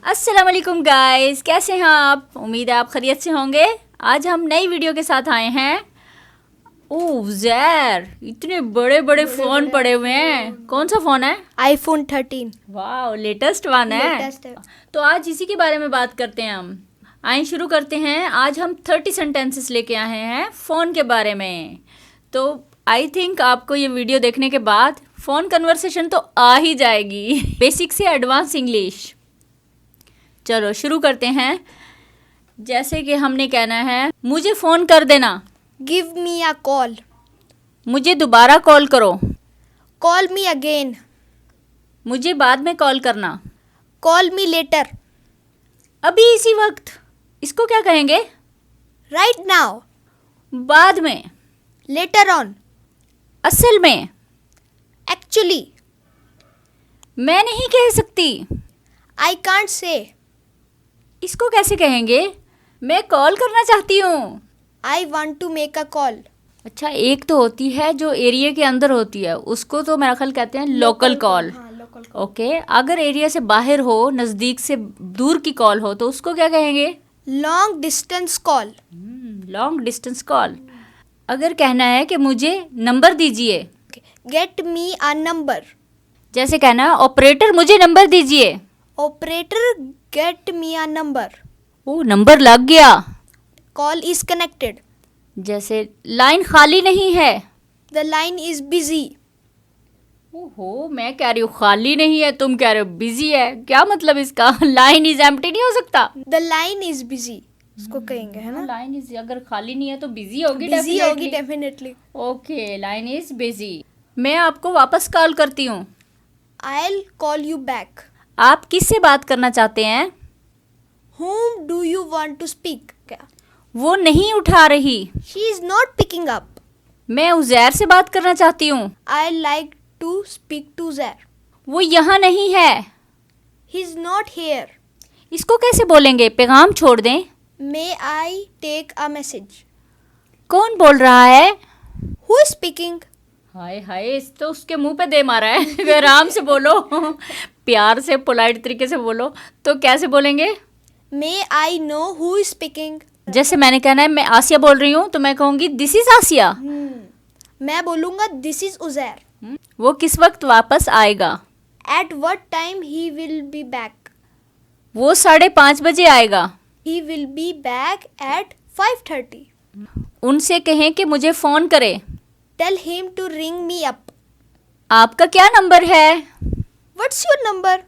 अस्सलाम वालेकुम गाइस, कैसे हैं आप? उम्मीद है आप खैरियत से होंगे। आज हम नई वीडियो के साथ आए हैं। ओह ज़ैर, इतने बड़े बड़े फ़ोन पड़े हुए हैं। कौन सा फ़ोन है? iPhone 13। वाह, लेटेस्ट वन है। लेटेस्ट है। तो आज इसी के बारे में बात करते हैं हम। आइए शुरू करते हैं। आज हम 30 सेंटेंसेस लेके आए हैं फ़ोन के बारे में। तो आई थिंक आपको ये वीडियो देखने के बाद फ़ोन कन्वर्सेशन तो आ ही जाएगी। बेसिक से एडवांस इंग्लिश। चलो शुरू करते हैं। जैसे कि हमने कहना है, मुझे फ़ोन कर देना। Give me a call. मुझे दोबारा कॉल करो। Call me again. मुझे बाद में कॉल करना। Call me later. अभी इसी वक्त। इसको क्या कहेंगे? Right now. बाद में। Later on. असल में। Actually. मैं नहीं कह सकती। I can't say. इसको कैसे कहेंगे? मैं कॉल करना चाहती हूँ। I want to make a call. अच्छा, एक तो होती है जो एरिया के अंदर होती है, उसको तो मेरा ख्याल कहते हैं लोकल कॉल। हाँ, local call. ओके, अगर एरिया से बाहर हो, नज़दीक से दूर की कॉल हो, तो उसको क्या कहेंगे? Long distance call. Long distance call. अगर कहना है कि मुझे नंबर दीजिए, Get me a number. जैसे कहना है ऑपरेटर मुझे नंबर दीजिए। Operator, get me a number. ओ, नंबर लग गया। Call is connected. जैसे लाइन खाली नहीं है। The line is busy. ओहो, मैं कह रही हूँ खाली नहीं है, तुम कह रहे हो बिजी है। क्या मतलब इसका? लाइन इज एम्प्टी नहीं हो सकता। The line is busy. इसको कहेंगे, है ना? लाइन इज अगर खाली नहीं है तो बिजी होगी। Busy होगी definitely. Okay, line is busy. मैं आपको वापस कॉल करती हूँ। I'll call you back. आप किससे बात करना चाहते हैं? Whom do you want to speak? क्या? वो नहीं उठा रही। She is not picking up. मैं उज़ैर से बात करना चाहती हूँ। I like to speak to Zair. वो यहाँ नहीं है। He's not here. इसको कैसे बोलेंगे? पैगाम छोड़ दें। May I take a message? कौन बोल रहा है? Who is speaking? हाय हाय, इस तो उसके मुंह पे दे मारा है। आराम से बोलो, प्यार से पोलाइट तरीके से बोलो। तो कैसे बोलेंगे? May I know who is speaking? जैसे मैंने कहना है मैं आसिया बोल रही हूँ, तो मैं कहूँगी दिस इज आसिया। मैं बोलूँगा this is Uzair. वो किस वक्त वापस आएगा? At what time he will be back? वो 5:30 बजे आएगा। He will be back at 5:30. उनसे कहें कि मुझे फ़ोन करे। Tell him to ring me up. आपका क्या नंबर है? What's your number?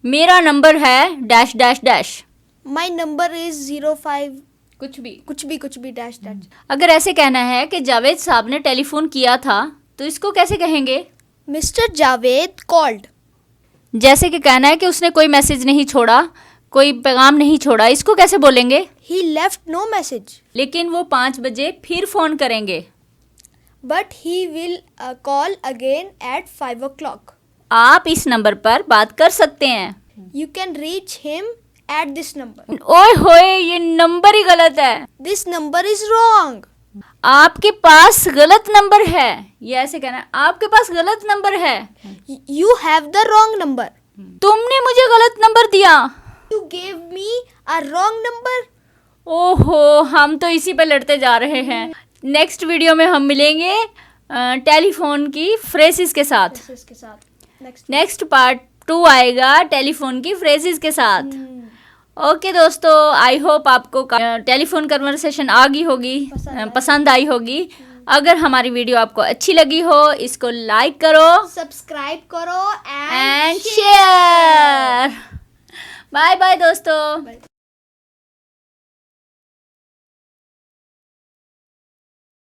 मेरा नंबर है dash dash dash. My number is 05. कुछ भी। कुछ भी dash dash. अगर ऐसे कहना है कि जावेद साहब ने टेलीफोन किया था, तो इसको कैसे कहेंगे? Mr. Javed called. जैसे कि कहना है कि उसने कोई मैसेज नहीं छोड़ा, कोई पैगाम नहीं छोड़ा, इसको कैसे बोलेंगे? He left no message. लेकिन वो 5 बजे फिर फ़ोन करेंगे। But he will call again at 5 o'clock. आप इस नंबर पर बात कर सकते हैं। You can reach him at this number. ओए होए, ये नंबर ही गलत है। This number is wrong. आपके पास गलत नंबर है। ये ऐसे कहना है, आपके पास गलत नंबर है। You have the wrong number. तुमने मुझे गलत नंबर दिया। You gave me a wrong number. ओहो, हम तो इसी पे लड़ते जा रहे हैं। नेक्स्ट वीडियो में हम मिलेंगे टेलीफोन की फ्रेजेस के साथ। इसके साथ. नेक्स्ट पार्ट 2 आएगा टेलीफोन की फ्रेजेस के साथ। ओके दोस्तों, आई होप आपको टेलीफोन कन्वर्सेशन आ गई होगी, पसंद आई होगी। अगर हमारी वीडियो आपको अच्छी लगी हो, इसको लाइक करो, सब्सक्राइब करो एंड शेयर। बाय बाय दोस्तों।